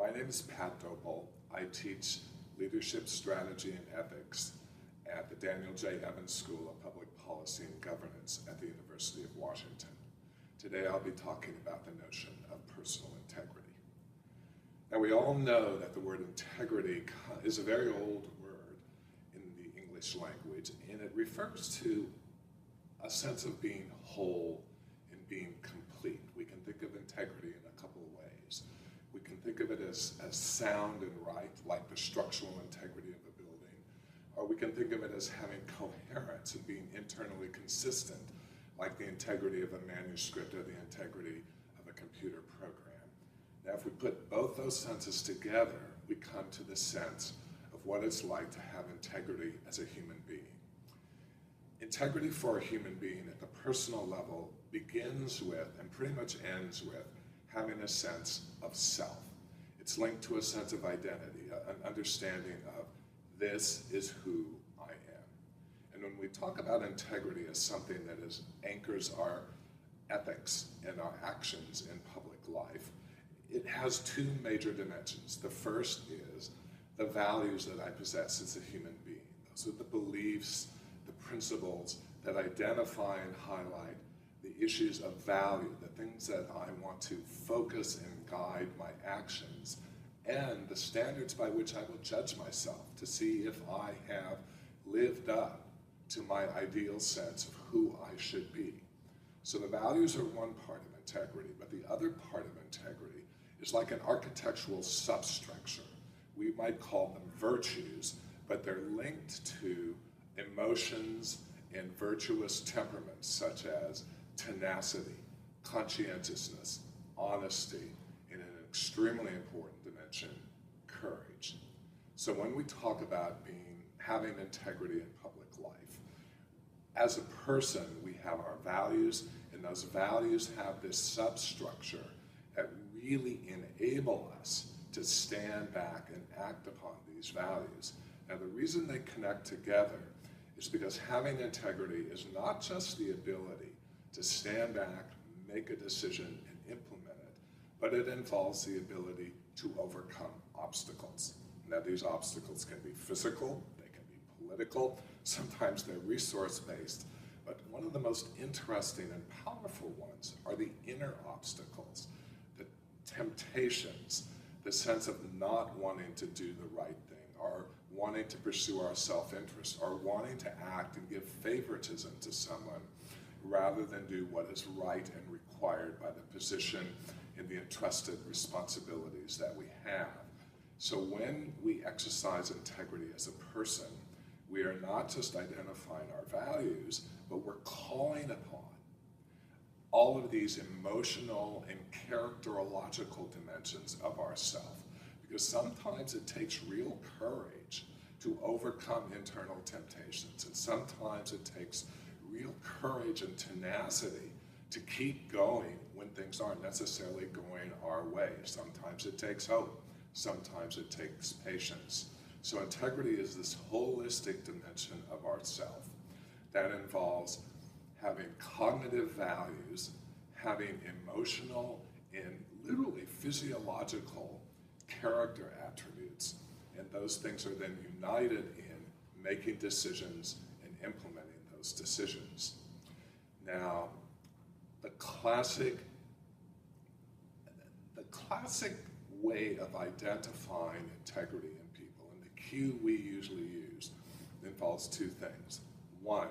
My name is Doble. I teach leadership, strategy, and ethics at the Daniel J. Evans School of Public Policy and Governance at the University of Washington. Today I'll be talking about the notion of personal integrity. Now we all know that the word integrity is a very old word in the English language, and it refers to a sense of being whole and being complete. We can think of integrity in a couple of ways. We can think of it as sound and right, like the structural integrity of a building, or we can think of it as having coherence and being internally consistent, like the integrity of a manuscript or the integrity of a computer program. Now, if we put both those senses together, we come to the sense of what it's like to have integrity as a human being. Integrity for a human being at the personal level begins with and pretty much ends with having a sense of self. It's linked to a sense of identity, an understanding of this is who I am. And when we talk about integrity as something that anchors our ethics and our actions in public life, it has two major dimensions. The first is the values that I possess as a human being. Those are the beliefs, the principles that identify and highlight the issues of value, the things that I want to focus and guide my actions, and the standards by which I will judge myself to see if I have lived up to my ideal sense of who I should be. So the values are one part of integrity, but the other part of integrity is like an architectural substructure. We might call them virtues, but they're linked to emotions and virtuous temperaments such as tenacity, conscientiousness, honesty, and an extremely important dimension, courage. So when we talk about having integrity in public life, as a person we have our values, and those values have this substructure that really enable us to stand back and act upon these values. Now the reason they connect together is because having integrity is not just the ability to stand back, make a decision, and implement it, but it involves the ability to overcome obstacles. Now these obstacles can be physical, they can be political, sometimes they're resource-based, but one of the most interesting and powerful ones are the inner obstacles, the temptations, the sense of not wanting to do the right thing, or wanting to pursue our self-interest, or wanting to act and give favoritism to someone rather than do what is right and required by the position and the entrusted responsibilities that we have. So when we exercise integrity as a person, we are not just identifying our values, but we're calling upon all of these emotional and characterological dimensions of ourself. Because sometimes it takes real courage to overcome internal temptations, and sometimes it takes real courage and tenacity to keep going when things aren't necessarily going our way. Sometimes it takes hope, sometimes it takes patience. So integrity is this holistic dimension of ourself that involves having cognitive values, having emotional and literally physiological character attributes, and those things are then united in making decisions and implementing those decisions. Now, the classic way of identifying integrity in people, and the cue we usually use, involves two things. One,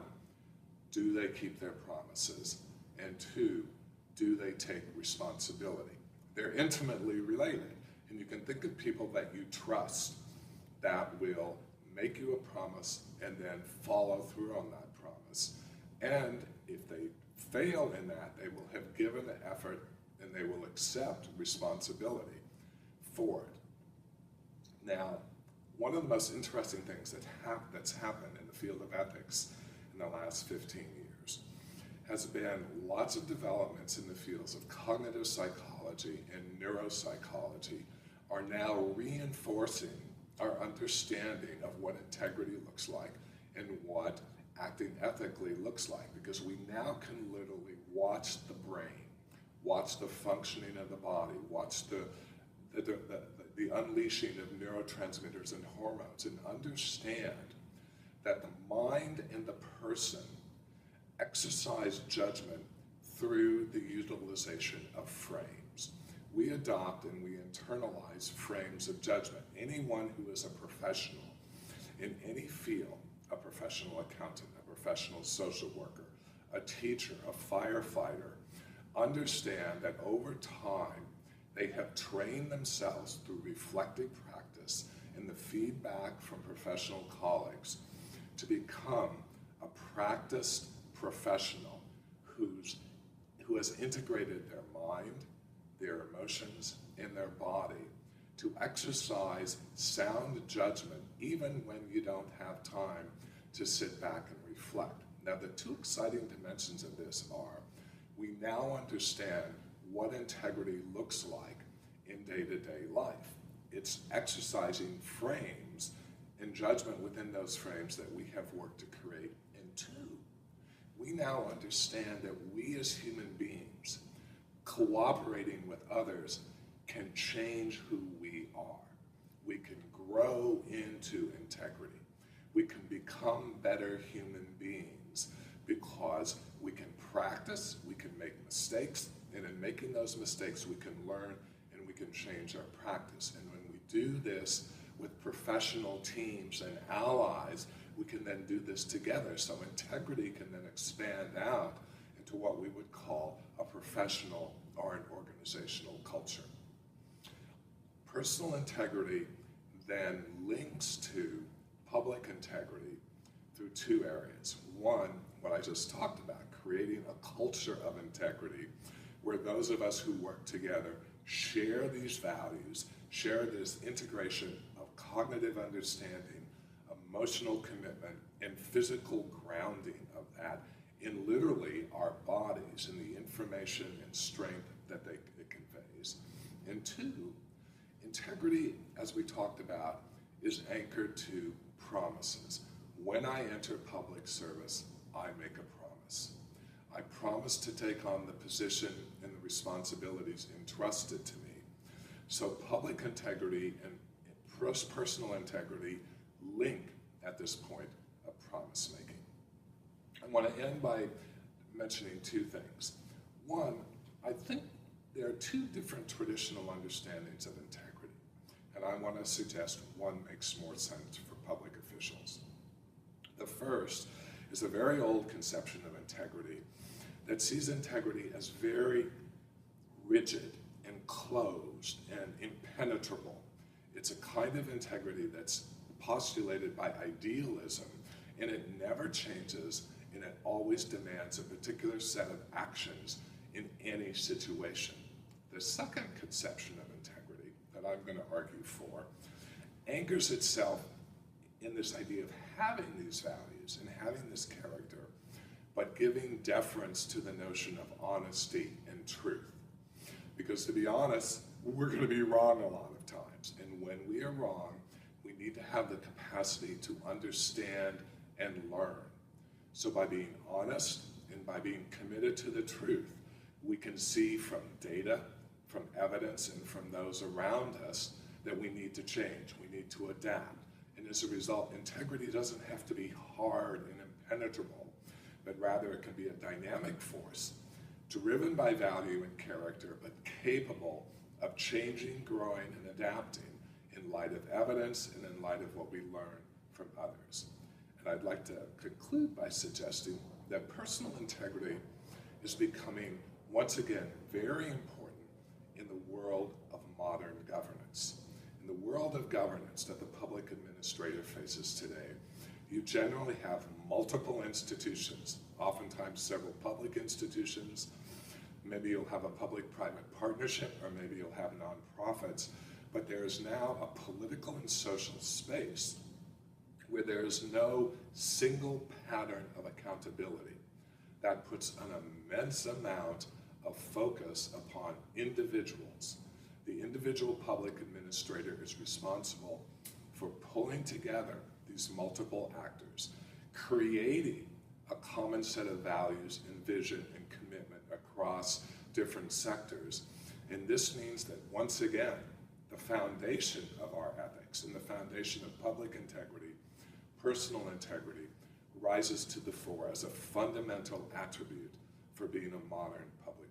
do they keep their promises? And two, do they take responsibility? They're intimately related. And you can think of people that you trust that will make you a promise and then follow through on that promise. And if they fail in that, they will have given the effort and they will accept responsibility for it. Now, one of the most interesting things that's happened in the field of ethics in the last 15 years has been lots of developments in the fields of cognitive psychology and neuropsychology are now reinforcing our understanding of what integrity looks like and what acting ethically looks like, because we now can literally watch the brain, watch the functioning of the body, watch the the unleashing of neurotransmitters and hormones, and understand that the mind and the person exercise judgment through the utilization of frames. We adopt and we internalize frames of judgment. Anyone who is a professional in any field, a professional accountant, a professional social worker, a teacher, a firefighter, understand that over time they have trained themselves through reflective practice and the feedback from professional colleagues to become a practiced professional who has integrated their mind, their emotions, and their body to exercise sound judgment even when you don't have time to sit back and reflect. Now, the two exciting dimensions of this are we now understand what integrity looks like in day-to-day life. It's exercising frames and judgment within those frames that we have worked to create. And two, we now understand that we as human beings, cooperating with others, can change who we are. We can grow into integrity. We can become better human beings because we can practice, we can make mistakes, and in making those mistakes we can learn and we can change our practice. And when we do this with professional teams and allies, we can then do this together. So integrity can then expand out into what we would call a professional or an organizational culture. Personal integrity then links to public integrity through two areas. One, what I just talked about, creating a culture of integrity where those of us who work together share these values, share this integration of cognitive understanding, emotional commitment, and physical grounding of that in literally our bodies and the information and strength that it conveys. And two, integrity, as we talked about, is anchored to promises. When I enter public service, I make a promise. I promise to take on the position and the responsibilities entrusted to me. So public integrity and personal integrity link at this point of promise making. I want to end by mentioning two things. One, I think there are two different traditional understandings of integrity, and I want to suggest one makes more sense for public officials. The first is a very old conception of integrity that sees integrity as very rigid and closed and impenetrable. It's a kind of integrity that's postulated by idealism, and it never changes, and it always demands a particular set of actions in any situation. The second conception of integrity that I'm going to argue for anchors itself in this idea of having these values and having this character, but giving deference to the notion of honesty and truth. Because to be honest, we're going to be wrong a lot of times. And when we are wrong, we need to have the capacity to understand and learn. So by being honest and by being committed to the truth, we can see from data, from evidence, and from those around us that we need to change, we need to adapt. And as a result, integrity doesn't have to be hard and impenetrable, but rather it can be a dynamic force, driven by value and character, but capable of changing, growing, and adapting in light of evidence and in light of what we learn from others. And I'd like to conclude by suggesting that personal integrity is becoming, once again, very important in the world of modern governance. In the world of governance that the public administrator faces today, you generally have multiple institutions, oftentimes several public institutions. Maybe you'll have a public-private partnership, or maybe you'll have nonprofits, but there is now a political and social space where there is no single pattern of accountability. That puts an immense amount of focus upon individuals. The individual public administrator is responsible for pulling together these multiple actors, creating a common set of values and vision and commitment across different sectors. And this means that, once again, the foundation of our ethics and the foundation of public integrity, personal integrity, rises to the fore as a fundamental attribute for being a modern public